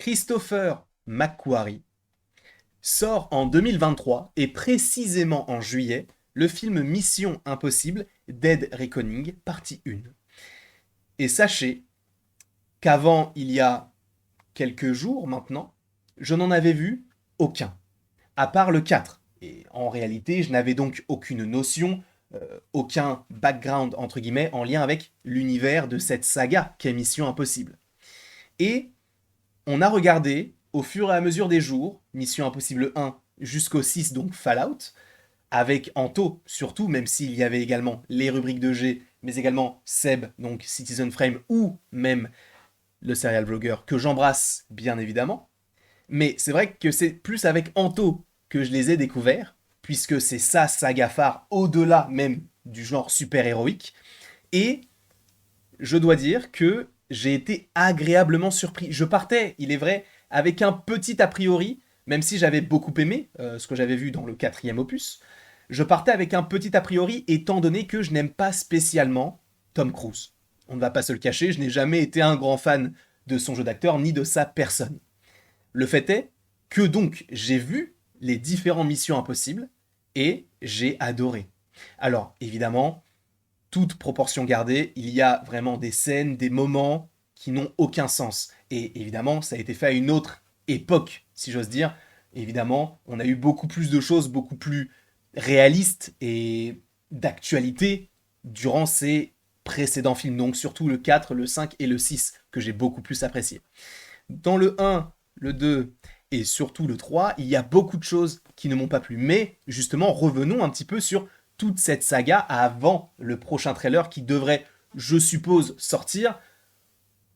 Christopher McQuarrie sort en 2023 et précisément en juillet le film Mission Impossible Dead Reckoning partie 1. Et sachez qu'avant il y a quelques jours maintenant, je n'en avais vu aucun, à part le 4. Et en réalité, je n'avais donc aucune notion, aucun background entre guillemets en lien avec l'univers de cette saga qu'est Mission Impossible. Et on a regardé au fur et à mesure des jours, Mission Impossible 1 jusqu'au 6, donc Fallout, avec Anto surtout, même s'il y avait également les rubriques de G, mais également Seb, donc Citizen Frame, ou même le serial vlogger, que j'embrasse bien évidemment. Mais c'est vrai que c'est plus avec Anto que je les ai découverts, puisque c'est sa saga phare au-delà même du genre super-héroïque. Et je dois dire que j'ai été agréablement surpris. Je partais, il est vrai, avec un petit a priori, même si j'avais beaucoup aimé ce que j'avais vu dans le quatrième opus. Je partais avec un petit a priori étant donné que je n'aime pas spécialement Tom Cruise. On ne va pas se le cacher, je n'ai jamais été un grand fan de son jeu d'acteur ni de sa personne. Le fait est que donc j'ai vu les différentes missions impossibles et j'ai adoré. Alors évidemment, toute proportion gardée, il y a vraiment des scènes, des moments qui n'ont aucun sens. Et évidemment, ça a été fait à une autre époque, si j'ose dire. Évidemment, on a eu beaucoup plus de choses, beaucoup plus réalistes et d'actualité durant ces précédents films. Donc surtout le 4, le 5 et le 6, que j'ai beaucoup plus apprécié. Dans le 1, le 2 et surtout le 3, il y a beaucoup de choses qui ne m'ont pas plu. Mais justement, revenons un petit peu sur toute cette saga avant le prochain trailer qui devrait, je suppose, sortir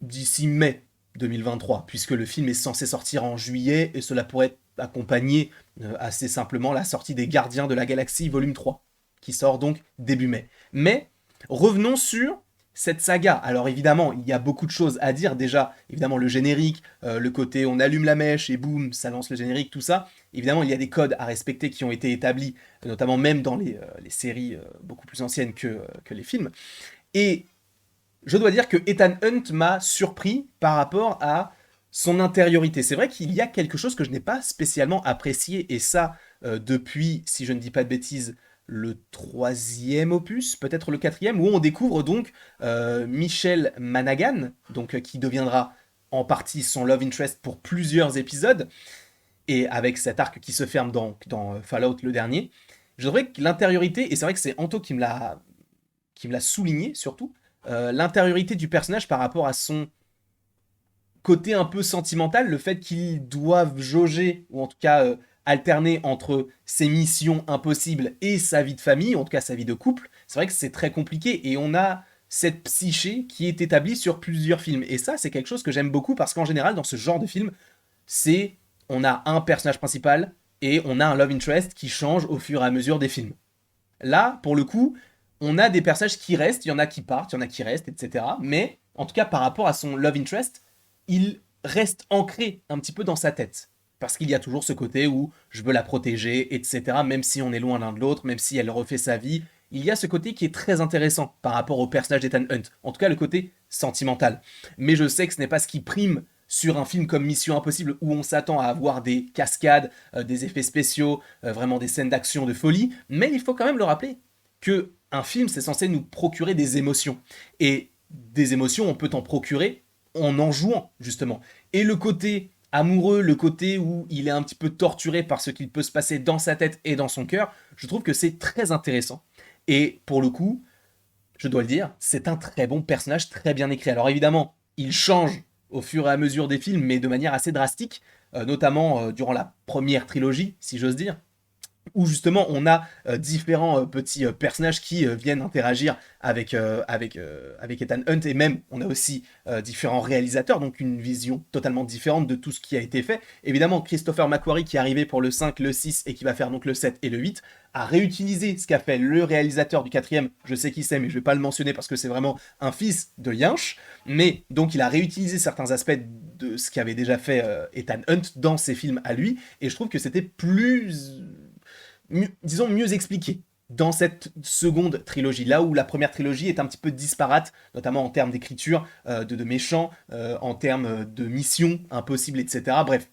d'ici mai 2023, puisque le film est censé sortir en juillet et cela pourrait accompagner assez simplement la sortie des Gardiens de la Galaxie volume 3, qui sort donc début mai. Mais revenons sur cette saga. Alors évidemment, il y a beaucoup de choses à dire. Déjà, évidemment, le générique, le côté on allume la mèche et boum, ça lance le générique, tout ça. Évidemment, il y a des codes à respecter qui ont été établis, notamment même dans les séries beaucoup plus anciennes que les films. Et je dois dire que Ethan Hunt m'a surpris par rapport à son intériorité. C'est vrai qu'il y a quelque chose que je n'ai pas spécialement apprécié, et ça, depuis, si je ne dis pas de bêtises, le troisième opus, peut-être le quatrième, où on découvre donc Michel Managan, donc qui deviendra en partie son love interest pour plusieurs épisodes, et avec cet arc qui se ferme dans Fallout le dernier. Je dirais que l'intériorité, et c'est vrai que c'est Anto qui me l'a souligné surtout, l'intériorité du personnage par rapport à son côté un peu sentimental, le fait qu'ils doivent jauger, ou en tout cas alterner entre ses missions impossibles et sa vie de famille, en tout cas sa vie de couple, c'est vrai que c'est très compliqué, et on a cette psyché qui est établie sur plusieurs films. Et ça, c'est quelque chose que j'aime beaucoup, parce qu'en général, dans ce genre de film, c'est on a un personnage principal et on a un love interest qui change au fur et à mesure des films. Là, pour le coup, on a des personnages qui restent, il y en a qui partent, il y en a qui restent, etc. Mais, en tout cas, par rapport à son love interest, il reste ancré un petit peu dans sa tête. Parce qu'il y a toujours ce côté où je veux la protéger, etc. Même si on est loin l'un de l'autre, même si elle refait sa vie, il y a ce côté qui est très intéressant par rapport au personnage d'Ethan Hunt. En tout cas, le côté sentimental. Mais je sais que ce n'est pas ce qui prime sur un film comme Mission Impossible, où on s'attend à avoir des cascades, des effets spéciaux, vraiment des scènes d'action de folie. Mais il faut quand même le rappeler que un film, c'est censé nous procurer des émotions. Et des émotions, on peut en procurer en jouant, justement. Et le côté amoureux, le côté où il est un petit peu torturé par ce qu'il peut se passer dans sa tête et dans son cœur, je trouve que c'est très intéressant. Et pour le coup, je dois le dire, c'est un très bon personnage, très bien écrit. Alors évidemment, il change au fur et à mesure des films, mais de manière assez drastique, notamment durant la première trilogie, si j'ose dire, où justement on a différents petits personnages qui viennent interagir avec Ethan Hunt, et même on a aussi différents réalisateurs, donc une vision totalement différente de tout ce qui a été fait. Évidemment, Christopher McQuarrie, qui est arrivé pour le 5, le 6 et qui va faire donc le 7 et le 8, a réutilisé ce qu'a fait le réalisateur du quatrième. Je sais qui c'est, mais je vais pas le mentionner parce que c'est vraiment un fils de Yinch. Mais donc il a réutilisé certains aspects de ce qu'avait déjà fait Ethan Hunt dans ses films à lui, et je trouve que c'était plus disons, mieux expliqué. dans cette seconde trilogie, là où la première trilogie est un petit peu disparate, notamment en termes d'écriture, de méchants, en termes de missions impossibles, etc. Bref,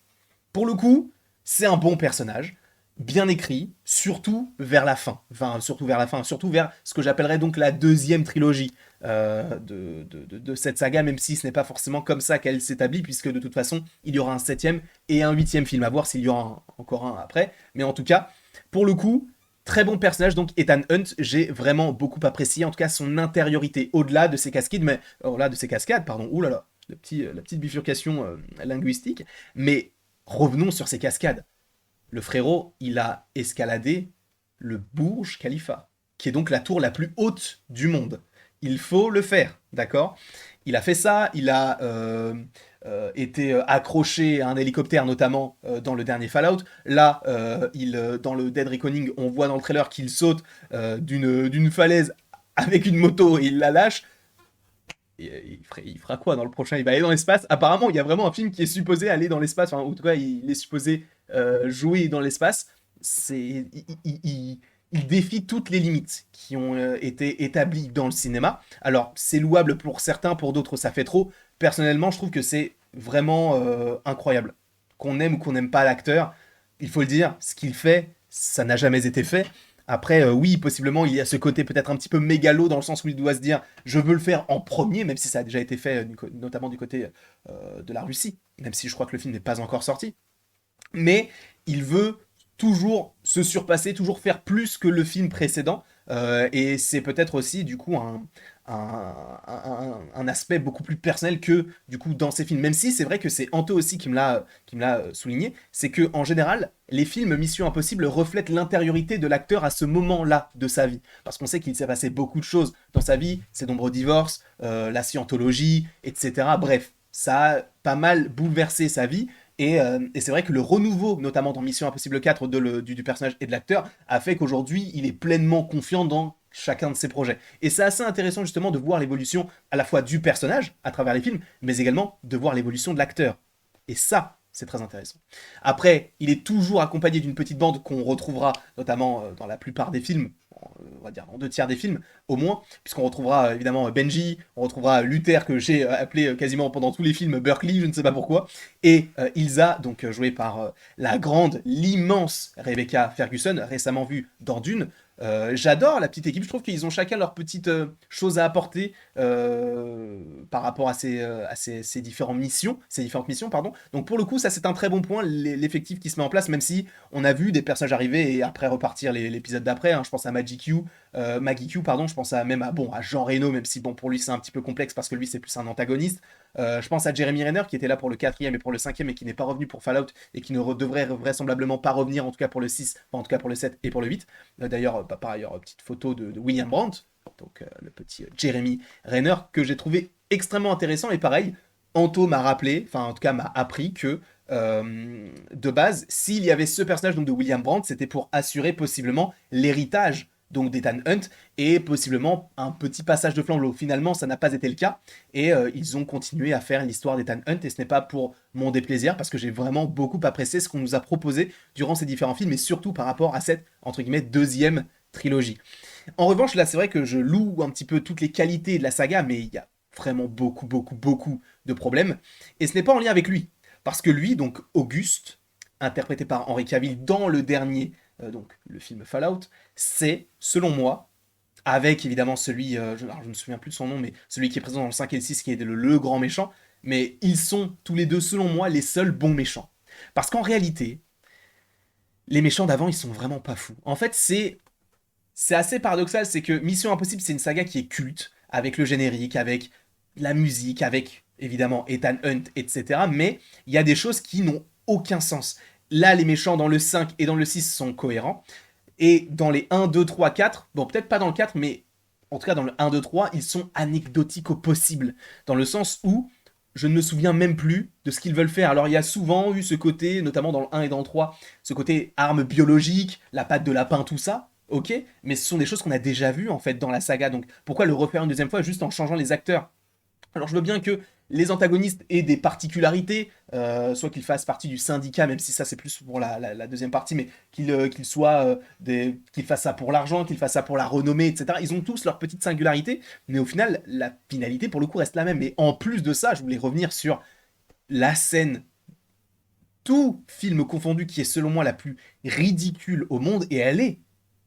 pour le coup, c'est un bon personnage, bien écrit, surtout vers la fin. Enfin, surtout vers la fin, surtout vers ce que j'appellerais donc la deuxième trilogie de cette saga, même si ce n'est pas forcément comme ça qu'elle s'établit, puisque de toute façon, il y aura un septième et un huitième film, à voir s'il y aura encore un après. Mais en tout cas, pour le coup, très bon personnage, donc Ethan Hunt, j'ai vraiment beaucoup apprécié, en tout cas son intériorité, au-delà de ses cascades, au-delà de ses cascades, pardon, oulala, la petite bifurcation linguistique, mais revenons sur ces cascades. Le frérot, il a escaladé le Burj Khalifa, qui est donc la tour la plus haute du monde. Il faut le faire, d'accord? Il a fait ça, il a été accroché à un hélicoptère, notamment dans le dernier Fallout. Là, dans le Dead Reckoning, on voit dans le trailer qu'il saute d'une falaise avec une moto et il la lâche. Il fera quoi dans le prochain? Il va aller dans l'espace. Apparemment, il y a vraiment un film qui est supposé aller dans l'espace. Enfin, en tout cas, il est supposé jouer dans l'espace. Il défie toutes les limites qui ont été établies dans le cinéma. Alors, c'est louable pour certains, pour d'autres, ça fait trop. Personnellement, je trouve que c'est vraiment incroyable. Qu'on aime ou qu'on n'aime pas l'acteur, il faut le dire, ce qu'il fait, ça n'a jamais été fait. Après, oui, possiblement, il y a ce côté peut-être un petit peu mégalo dans le sens où il doit se dire je veux le faire en premier, même si ça a déjà été fait, notamment du côté de la Russie, même si je crois que le film n'est pas encore sorti. Mais il veut toujours se surpasser, toujours faire plus que le film précédent. Et c'est peut-être aussi, du coup, un aspect beaucoup plus personnel que, du coup, dans ces films. Même si c'est vrai que c'est Anto aussi qui me l'a souligné, c'est que en général, les films Mission Impossible reflètent l'intériorité de l'acteur à ce moment-là de sa vie. Parce qu'on sait qu'il s'est passé beaucoup de choses dans sa vie, ses nombreux divorces, la scientologie, etc. Bref, ça a pas mal bouleversé sa vie. Et c'est vrai que le renouveau, notamment dans Mission Impossible 4 du personnage et de l'acteur, a fait qu'aujourd'hui, il est pleinement confiant dans chacun de ses projets. Et c'est assez intéressant justement de voir l'évolution à la fois du personnage à travers les films, mais également de voir l'évolution de l'acteur. Et ça, c'est très intéressant. Après, il est toujours accompagné d'une petite bande qu'on retrouvera notamment dans la plupart des films, on va dire en 2 tiers des films au moins, puisqu'on retrouvera évidemment Benji, on retrouvera Luther que j'ai appelé quasiment pendant tous les films Berkeley, je ne sais pas pourquoi, et Ilsa, donc jouée par la grande, l'immense Rebecca Ferguson, récemment vue dans Dune. J'adore la petite équipe, je trouve qu'ils ont chacun leur petite chose à apporter par rapport à ces différentes missions, pardon. Donc pour le coup, ça c'est un très bon point, l'effectif qui se met en place, même si on a vu des personnages arriver et après repartir l'épisode d'après. Hein, je pense à Maggie Q, pardon, je pense même à Jean Reno, même si bon pour lui c'est un petit peu complexe parce que lui c'est plus un antagoniste. Je pense à Jeremy Renner qui était là pour le quatrième et pour le cinquième et qui n'est pas revenu pour Fallout et qui ne devrait vraisemblablement pas revenir en tout cas pour le 6, enfin, en tout cas pour le 7 et pour le 8. D'ailleurs, par ailleurs, petite photo de William Brandt, donc le petit Jeremy Renner que j'ai trouvé extrêmement intéressant et pareil, Anto m'a rappelé, enfin en tout cas m'a appris que de base, s'il y avait ce personnage donc de William Brandt, c'était pour assurer possiblement l'héritage donc d'Ethan Hunt et possiblement un petit passage de flambeau. Finalement, ça n'a pas été le cas et ils ont continué à faire l'histoire d'Ethan Hunt et ce n'est pas pour mon déplaisir parce que j'ai vraiment beaucoup apprécié ce qu'on nous a proposé durant ces différents films et surtout par rapport à cette entre guillemets deuxième trilogie. En revanche, là, c'est vrai que je loue un petit peu toutes les qualités de la saga, mais il y a vraiment beaucoup de problèmes et ce n'est pas en lien avec lui parce que lui, donc Auguste, interprété par Henry Cavill dans le dernier donc le film Fallout, c'est, selon moi, avec évidemment celui, je ne me souviens plus de son nom, mais celui qui est présent dans le 5 et le 6, qui est le grand méchant, mais ils sont tous les deux, selon moi, les seuls bons méchants. Parce qu'en réalité, les méchants d'avant, ils sont vraiment pas fous. En fait, c'est assez paradoxal, c'est que Mission Impossible, c'est une saga qui est culte, avec le générique, avec la musique, avec évidemment Ethan Hunt, etc. Mais il y a des choses qui n'ont aucun sens. Là, les méchants dans le 5 et dans le 6 sont cohérents. Et dans les 1, 2, 3, 4, bon, peut-être pas dans le 4, mais en tout cas dans le 1, 2, 3, ils sont anecdotiques au possible. Dans le sens où je ne me souviens même plus de ce qu'ils veulent faire. Alors il y a souvent eu ce côté, notamment dans le 1 et dans le 3, ce côté armes biologiques, la patte de lapin, tout ça. Ok, mais ce sont des choses qu'on a déjà vues en fait dans la saga. Donc pourquoi le refaire une deuxième fois juste en changeant les acteurs? Alors je veux bien que les antagonistes aient des particularités, soit qu'ils fassent partie du syndicat, même si ça c'est plus pour la deuxième partie, mais qu'ils soient qu'ils fassent ça pour l'argent, qu'ils fassent ça pour la renommée, etc. Ils ont tous leurs petites singularités, mais au final, la finalité pour le coup reste la même. Et en plus de ça, je voulais revenir sur la scène, tout film confondu, qui est selon moi la plus ridicule au monde, et elle est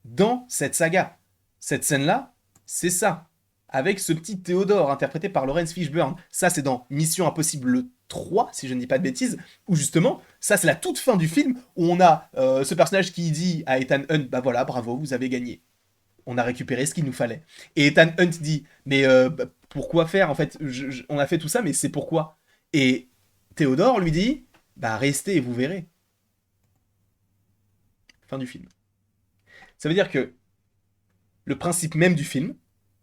dans cette saga. Cette scène-là, c'est ça. Avec ce petit Théodore, interprété par Laurence Fishburne. Ça, c'est dans Mission Impossible 3, si je ne dis pas de bêtises, où justement, ça, c'est la toute fin du film, où on a ce personnage qui dit à Ethan Hunt, bah voilà, bravo, vous avez gagné. On a récupéré ce qu'il nous fallait. Et Ethan Hunt dit, mais bah, pourquoi faire en fait on a fait tout ça, mais c'est pourquoi. Et Théodore lui dit, bah restez et vous verrez. Fin du film. Ça veut dire que le principe même du film,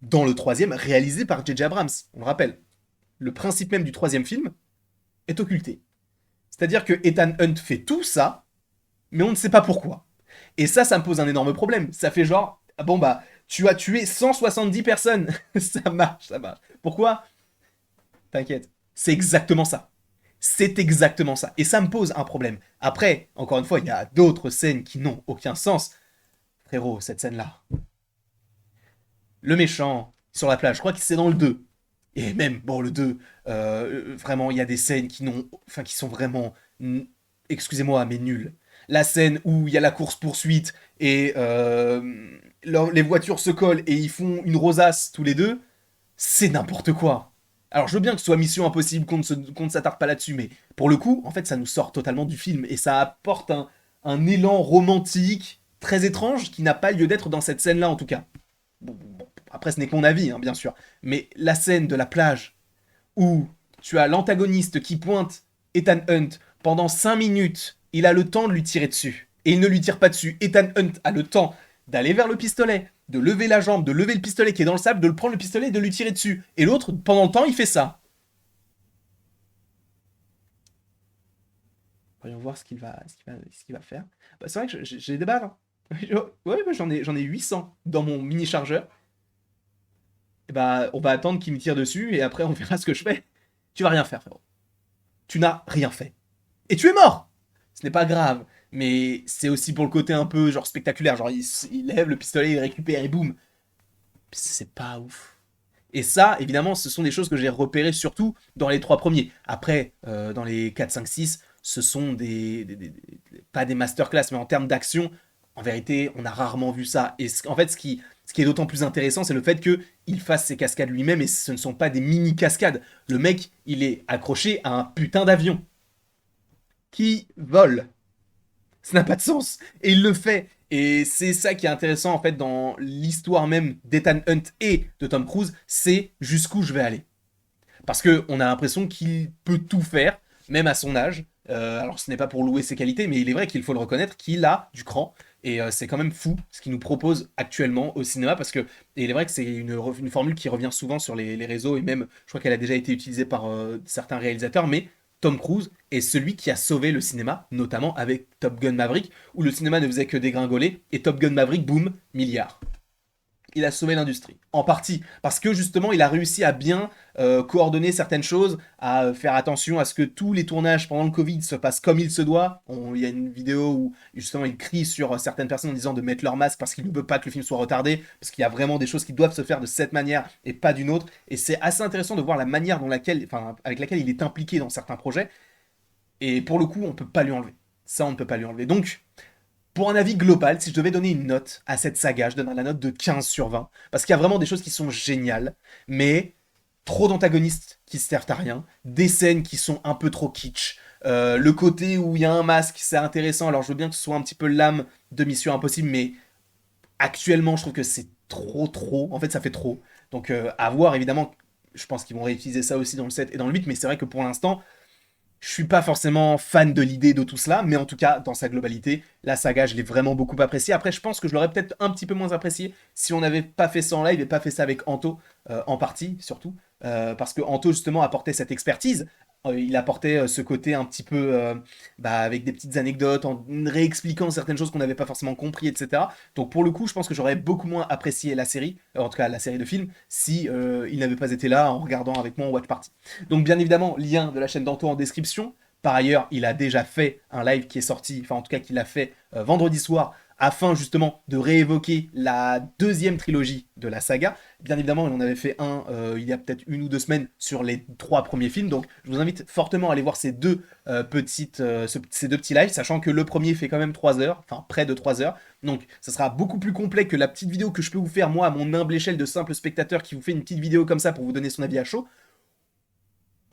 dans le troisième, réalisé par J.J. Abrams, on le rappelle, le principe même du troisième film est occulté. C'est-à-dire que Ethan Hunt fait tout ça, mais on ne sait pas pourquoi. Et ça me pose un énorme problème. Ça fait genre, ah bon bah, tu as tué 170 personnes. Ça marche, ça marche. Pourquoi? T'inquiète. C'est exactement ça. C'est exactement ça. Et ça me pose un problème. Après, encore une fois, il y a d'autres scènes qui n'ont aucun sens. Frérot, cette scène-là. Le méchant, sur la plage, je crois que c'est dans le 2. Et même, bon, le 2, vraiment, il y a des scènes qui sont vraiment, excusez-moi, mais nulles. La scène où il y a la course-poursuite et les voitures se collent et ils font une rosace tous les deux, c'est n'importe quoi. Alors je veux bien que ce soit Mission Impossible, qu'on ne s'attarde pas là-dessus, mais pour le coup, en fait, ça nous sort totalement du film et ça apporte un élan romantique très étrange qui n'a pas lieu d'être dans cette scène-là en tout cas. Bon, après, ce n'est que mon avis, hein, bien sûr. Mais la scène de la plage où tu as l'antagoniste qui pointe Ethan Hunt pendant 5 minutes, il a le temps de lui tirer dessus. Et il ne lui tire pas dessus. Ethan Hunt a le temps d'aller vers le pistolet, de lever la jambe, de lever le pistolet qui est dans le sable, de le prendre le pistolet et de lui tirer dessus. Et l'autre, pendant le temps, il fait ça. Voyons voir ce qu'il va faire. Bah, c'est vrai que j'ai des balles. Hein. Ouais, bah, j'en ai 800 dans mon mini chargeur. Et bah, on va attendre qu'il me tire dessus et après on verra ce que je fais. Tu vas rien faire, frérot. Tu n'as rien fait. Et tu es mort. Ce n'est pas grave, mais c'est aussi pour le côté un peu genre spectaculaire. Genre il lève le pistolet, il récupère et boum. C'est pas ouf. Et ça, évidemment, ce sont des choses que j'ai repérées surtout dans les trois premiers. Après, dans les 4, 5, 6, ce sont pas des masterclass, mais en termes d'action, en vérité, on a rarement vu ça. Et en fait, ce qui est d'autant plus intéressant, c'est le fait qu'il fasse ses cascades lui-même et ce ne sont pas des mini-cascades. Le mec, il est accroché à un putain d'avion qui vole. Ça n'a pas de sens. Et il le fait. Et c'est ça qui est intéressant en fait dans l'histoire même d'Ethan Hunt et de Tom Cruise, c'est jusqu'où je vais aller. Parce qu'on a l'impression qu'il peut tout faire, même à son âge. Alors ce n'est pas pour louer ses qualités, mais il est vrai qu'il faut le reconnaître qu'il a du cran. Et c'est quand même fou ce qu'il nous propose actuellement au cinéma, parce que et il est vrai que c'est une formule qui revient souvent sur les réseaux, et même je crois qu'elle a déjà été utilisée par certains réalisateurs, mais Tom Cruise est celui qui a sauvé le cinéma, notamment avec Top Gun Maverick, où le cinéma ne faisait que dégringoler, et Top Gun Maverick, boum, milliard. Il a sauvé l'industrie. En partie. Parce que justement, il a réussi à bien coordonner certaines choses, à faire attention à ce que tous les tournages pendant le Covid se passent comme il se doit. Il y a une vidéo où justement il crie sur certaines personnes en disant de mettre leur masque parce qu'il ne veut pas que le film soit retardé, parce qu'il y a vraiment des choses qui doivent se faire de cette manière et pas d'une autre. Et c'est assez intéressant de voir la manière avec laquelle il est impliqué dans certains projets. Et pour le coup, on ne peut pas lui enlever. Ça, on ne peut pas lui enlever. Donc, pour un avis global, si je devais donner une note à cette saga, je donnerais la note de 15 sur 20. Parce qu'il y a vraiment des choses qui sont géniales, mais trop d'antagonistes qui se servent à rien, des scènes qui sont un peu trop kitsch, le côté où il y a un masque, c'est intéressant, alors je veux bien que ce soit un petit peu l'âme de Mission Impossible, mais actuellement je trouve que c'est trop, en fait ça fait trop. Donc à voir évidemment, je pense qu'ils vont réutiliser ça aussi dans le 7 et dans le 8, mais c'est vrai que pour l'instant, je suis pas forcément fan de l'idée de tout cela, mais en tout cas, dans sa globalité, la saga, je l'ai vraiment beaucoup appréciée. Après, je pense que je l'aurais peut-être un petit peu moins apprécié si on n'avait pas fait ça en live et pas fait ça avec Anto, en partie surtout. Parce que Anto, justement, apportait cette expertise Il apportait ce côté un petit peu avec des petites anecdotes, en réexpliquant certaines choses qu'on n'avait pas forcément compris, etc. Donc pour le coup, je pense que j'aurais beaucoup moins apprécié la série, en tout cas la série de films, si il n'avait pas été là en regardant avec moi en watch party. Donc bien évidemment, lien de la chaîne d'Anto en description. Par ailleurs, il a déjà fait un live qui est sorti, enfin en tout cas qu'il a fait vendredi soir, afin justement de réévoquer la deuxième trilogie de la saga. Bien évidemment, il en avait fait un il y a peut-être 1 ou 2 semaines sur les 3 premiers films, donc je vous invite fortement à aller voir ces deux petits lives, sachant que le premier fait quand même 3 heures, enfin près de 3 heures, donc ça sera beaucoup plus complet que la petite vidéo que je peux vous faire moi à mon humble échelle de simple spectateur qui vous fait une petite vidéo comme ça pour vous donner son avis à chaud.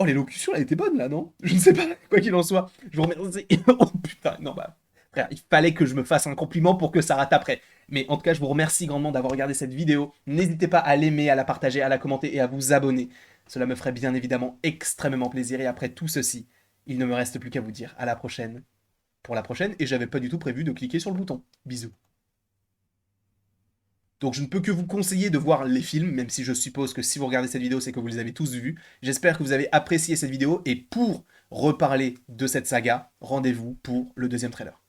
Oh, l'élocution, elle était bonne là, non? Je ne sais pas, quoi qu'il en soit. Je vous remercie. Oh putain, non, bah, frère, il fallait que je me fasse un compliment pour que ça rate après. Mais en tout cas, je vous remercie grandement d'avoir regardé cette vidéo. N'hésitez pas à l'aimer, à la partager, à la commenter et à vous abonner. Cela me ferait bien évidemment extrêmement plaisir. Et après tout ceci, il ne me reste plus qu'à vous dire à la prochaine pour la prochaine. Et j'avais pas du tout prévu de cliquer sur le bouton. Bisous. Donc je ne peux que vous conseiller de voir les films, même si je suppose que si vous regardez cette vidéo, c'est que vous les avez tous vus. J'espère que vous avez apprécié cette vidéo, et pour reparler de cette saga, rendez-vous pour le deuxième trailer.